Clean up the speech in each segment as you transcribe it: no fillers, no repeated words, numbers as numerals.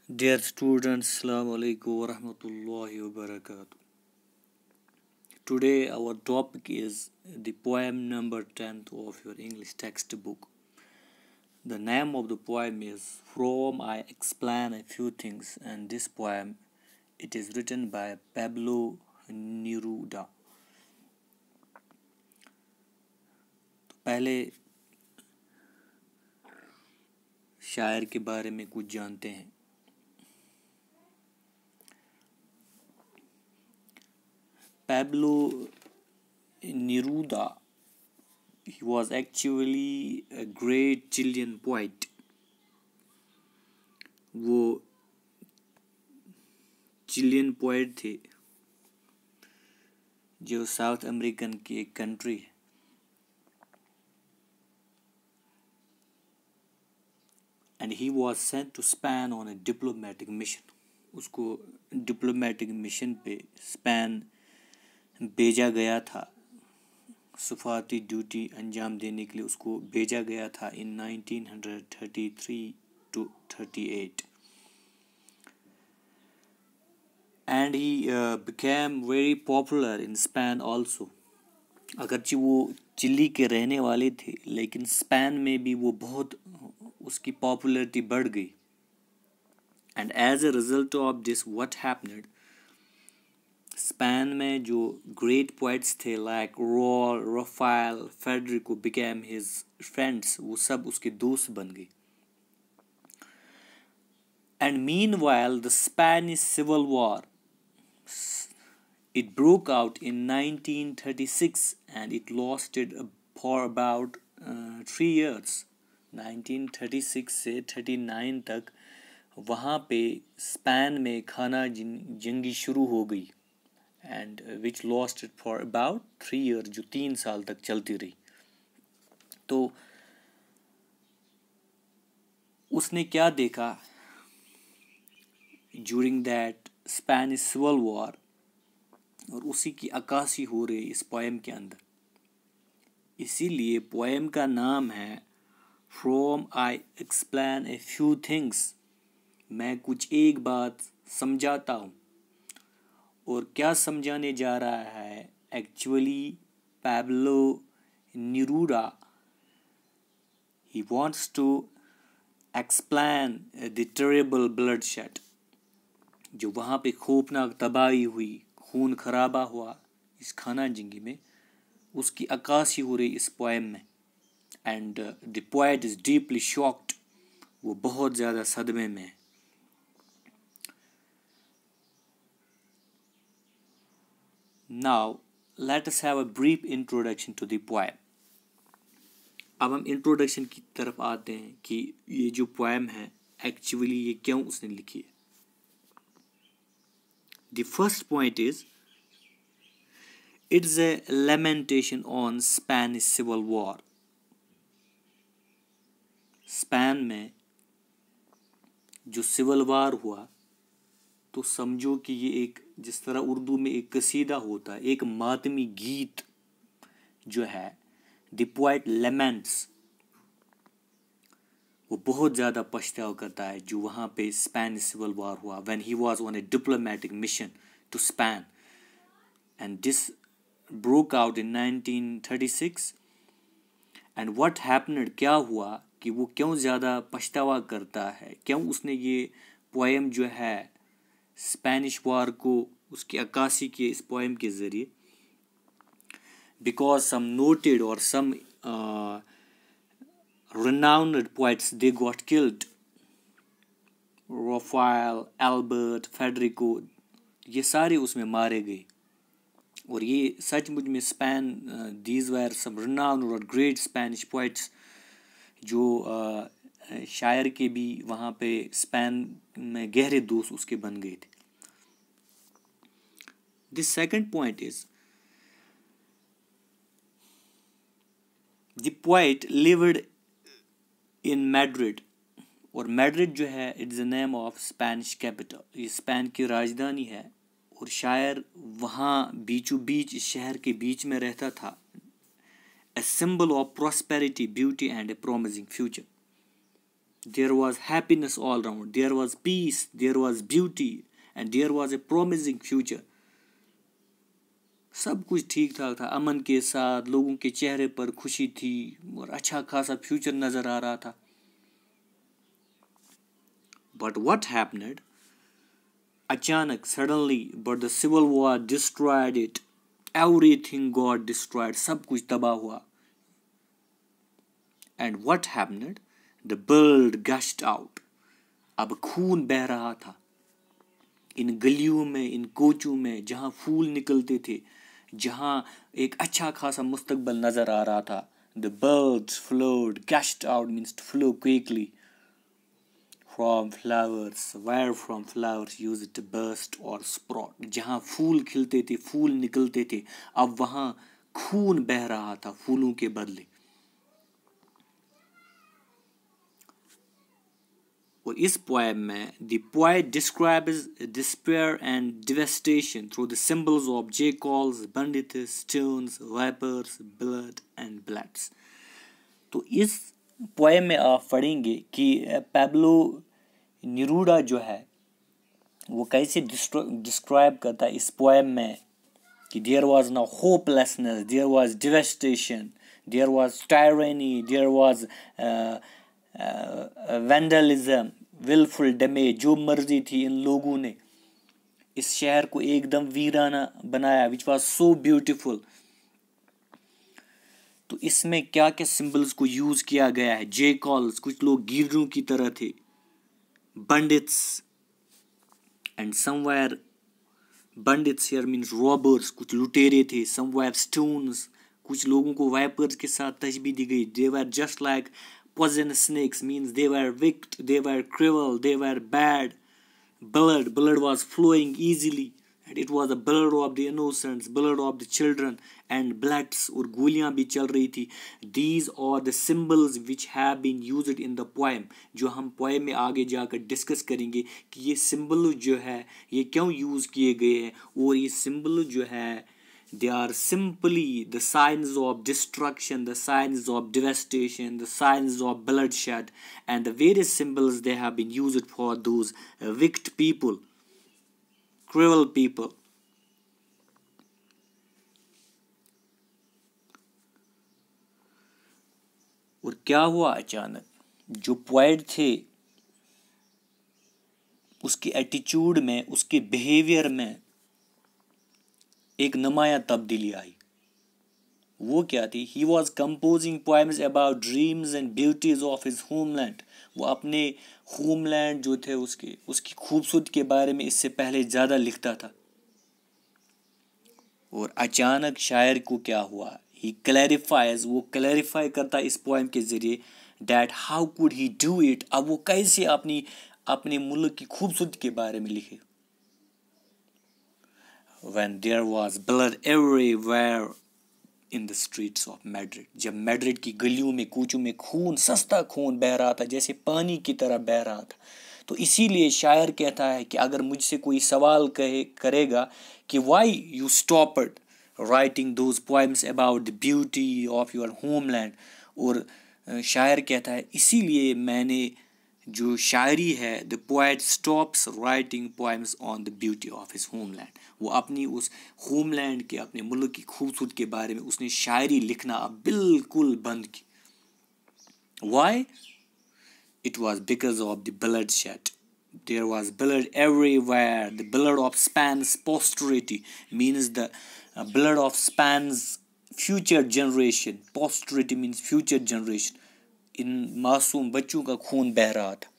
Dear students, Assalamu alaikum wa rahmatullahi wa barakatuh. Today our topic is the poem number 10 of your English textbook. The name of the poem is From I Explain a Few Things, and this poem it is written by Pablo Neruda. तो पहले शायर के बारे में कुछ जानते हैं. Pablo Neruda, he was actually a great Chilean poet. वो चिलियन पोएट थे जो साउथ अमेरिकन की एक कंट्री है. And he was sent to Spain on a diplomatic mission. उसको डिप्लोमेटिक मिशन पे स्पेन भेजा गया था. सफारती ड्यूटी अंजाम देने के लिए उसको भेजा गया था in 1933 to 38. And he became very popular in Spain also. अगरचे वो चिली के रहने वाले थे लेकिन स्पेन में भी वो बहुत उसकी पॉपुलैरिटी बढ़ गई. And as a result of this, what happened? Spain में जो ग्रेट पोइट्स थे like Raul, Rafael, Federico became his friends. वो सब उसके दोस्त बन गए. And meanwhile, the Spanish Civil War, it broke out in 1936 and it lasted for about 3 years. 1936 से 39 तक वहाँ पे स्पेन में खाना जंगी शुरू हो गई. And which lasted for about 3 years, जो 3 साल तक चलती रही. तो उसने क्या देखा during that Spanish civil war, और उसी की अक्कासी हो रही इस पोएम के अंदर. इसीलिए पोएम का नाम है from I explain a few things. मैं कुछ एक बात समझाता हूँ. और क्या समझाने जा रहा है? Actually Pablo Neruda he wants to explain the terrible bloodshed, जो वहाँ पे खौफनाक तबाही हुई, खून खराबा हुआ इस खाना जंगी में, उसकी अक्कासी हो रही इस पोएम में. And the poet is deeply shocked. वो बहुत ज़्यादा सदमे में है. Now, let us have a brief introduction to the poem. अब हम इंट्रोडक्शन की तरफ आते हैं कि ये जो पोएम है एक्चुअली ये क्यों उसने लिखी है. The first point is, it's a lamentation on Spanish Civil War. Spain में जो सिविल वार हुआ, तो समझो कि ये एक, जिस तरह उर्दू में एक कसीदा होता है, एक मातमी गीत जो है, द पोएट लेमेंट्स, वो बहुत ज़्यादा पछतावा करता है जो वहाँ पे स्पेनिश सिविल वार हुआ. When he was on a diplomatic mission to Spain and this broke out in 1936. And what happened, क्या हुआ कि वो क्यों ज़्यादा पछतावा करता है, क्यों उसने ये पोएम जो है स्पेनिश वार को उसकी अक्कासी की इस पोएम के ज़रिए. बिकॉज सम नोटेड और some renowned poets, they got killed. Rafael, Albert, Federico, ये सारे उसमें मारे गए. और ये सचमुच में Spain, these were some renowned और great Spanish poets जो शायर के भी वहाँ पे स्पेन में गहरे दोस्त उसके बन गए थे. The second point is, the poet lived in Madrid. और मैड्रिड जो है, it's the name of Spanish capital, ये स्पेन की राजधानी है. और शायर वहाँ बीचों बीच इस शहर के बीच में रहता था. a symbol of prosperity, beauty and a promising future. there was happiness all around, there was peace, there was beauty, and there was a promising future. सब कुछ ठीक ठाक था, अमन के साथ, लोगों के चेहरे पर खुशी थी और अच्छा खासा फ्यूचर नजर आ रहा था. But what happened? अचानक, suddenly, but the civil war destroyed it. Everything got destroyed. सब कुछ तबाह हुआ. And what happened? The blood gushed out. अब खून बह रहा था. इन गलियों में, इन कोचों में, जहाँ फूल निकलते थे, जहाँ एक अच्छा खासा मुस्तकबल नजर आ रहा था. The blood flowed, gushed out means to flow quickly. From flowers, where from flowers used to burst or sprout. जहाँ फूल खिलते थे, फूल निकलते थे, अब वहाँ खून बह रहा था फूलों के बदले. और इस पोएम में the poet describes despair and devastation through the symbols of jackals, bandits, stones, vipers, blood and bloods. तो इस पोएम में आप पढ़ेंगे कि पैब्लो निरूडा जो है वो कैसे डिस्क्राइब करता है इस पोएम में कि there was no hopelessness, there was devastation, there was tyranny, there was vandalism, willful damage. जो मर्जी थी इन लोगों ने इस शहर को एकदम वीराना बनाया, which was so beautiful. तो इसमें क्या क्या सिंबल्स को यूज किया गया है. जेकॉल्स, कुछ लोग गिररों की तरह थे. Bandits, and somewhere bandits here means robbers, कुछ लुटेरे थे. समवेयर स्टोन्स, कुछ लोगों को वाइपर्स के साथ तशबीह दी गई. They were just like poisonous snakes, means they were wicked, they were cruel, they were bad. Blood was flowing easily, and it was the blood of the innocents, blood of the children, and bloods, और गोलियां भी चल रही थी. These are the symbols which have been used in the poem, जो हम poem में आगे जाकर डिस्कस करेंगे कि ये सिंबल जो है ये क्यों यूज किए गए हैं. और ये सिंबल जो है they are simply the signs of destruction, the signs of devastation, the signs of bloodshed, and the various symbols they have been used for those wicked people, cruel people. और क्या हुआ अचानक, जो पोएट थे उसके attitude में, उसके behaviour में एक नमाया तब्दीली आई. वो क्या थी? He was composing poems about dreams and beauties of his homeland. वो अपने होमलैंड जो थे उसकी खूबसूरती के बारे में इससे पहले ज़्यादा लिखता था. और अचानक शायर को क्या हुआ? ही क्लैरिफाइज, वो क्लैरिफाई करता इस पोएम के ज़रिए that how could he do it. अब वो कैसे अपने मुल्क की खूबसूरती के बारे में लिखे. When there was blood everywhere in the streets of Madrid. जब मैड्रिड की गलियों में, कूचों में खून, सस्ता खून बह रहा था, जैसे पानी की तरह बह रहा था. तो इसीलिए शायर कहता है कि अगर मुझसे कोई सवाल करेगा कि why you stopped writing those poems about the beauty of your homeland, और शायर कहता है इसीलिए मैंने जो शायरी है, the poet stops writing poems on the beauty of his homeland. वो अपनी उस होमलैंड के, अपने मुल्क की खूबसूरती के बारे में उसने शायरी लिखना अब बिल्कुल बंद की. Why? It was because of the bloodshed. There was blood everywhere. The blood of Spain's posterity means the blood of Spain's future generation. Posterity means future generation. इन मासूम बच्चों का खून बह रहा था.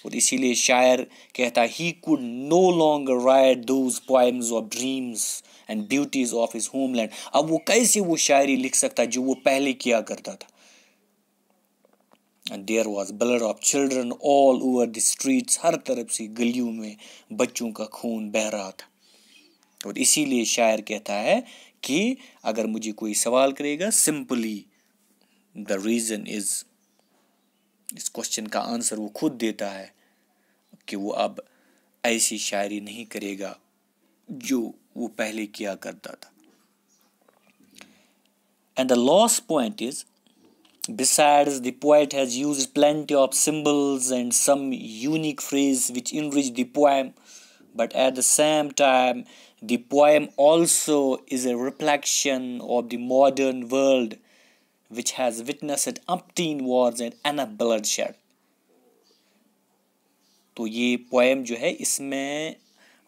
और इसीलिए शायर कहता he could no longer write those poems of dreams and beauties of his homeland. अब वो कैसे वो शायरी लिख सकता जो वो पहले किया करता था. And there was blood of children all over the streets. हर तरफ से गलियों में बच्चों का खून बह रहा था. और इसीलिए शायर कहता है कि अगर मुझे कोई सवाल करेगा, simply the reason is, इस क्वेश्चन का आंसर वो खुद देता है कि वो अब ऐसी शायरी नहीं करेगा जो वो पहले किया करता था. And the last point is Besides, the poet has used plenty of symbols and some unique phrase which enrich the poem. But at the same time, the poem also is a reflection of the modern world, which has witnessed umpteen wars and enough bloodshed. तो ये poem जो है इसमें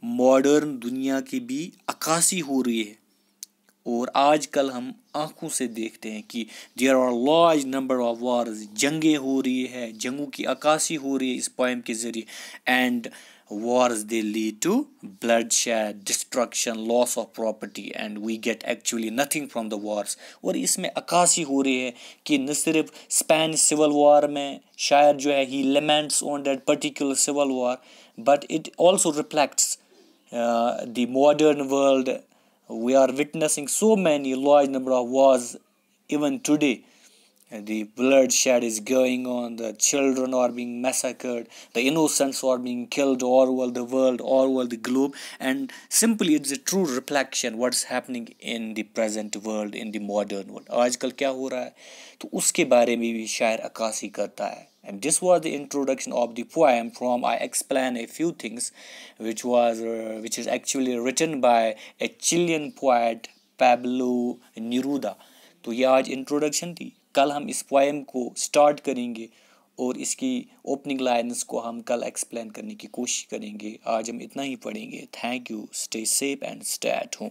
modern दुनिया की भी अक्कासी हो रही है। और आजकल हम आंखों से देखते हैं कि there are large number of wars, जंगें हो रही है, जंगों की अक्कासी हो रही है इस पोएम के ज़रिए। And wars they lead to bloodshed, destruction, loss of property, and we get actually nothing from the wars। और इसमें अक्कासी हो रही है कि न सिर्फ स्पेनिश सिविल वॉर में शायर जो है he laments on that particular civil war, but it also reflects the modern world. We are witnessing so many large number of wars even today. The bloodshed is going on, the children are being massacred, the innocents are being killed all over the world, all over the globe, and simply it's a true reflection what's happening in the present world, in the modern world. आजकल क्या हो रहा है तो उसके बारे में भी शायर अक्कासी करता है। And this was the introduction of the poem. From I explain a few things which is actually written by a Chilean poet Pablo Neruda। तो ये आज इंट्रोडक्शन थी। कल हम इस पोएम को स्टार्ट करेंगे और इसकी ओपनिंग लाइन्स को हम कल एक्सप्लेन करने की कोशिश करेंगे। आज हम इतना ही पढ़ेंगे। Thank you. Stay safe and stay at home.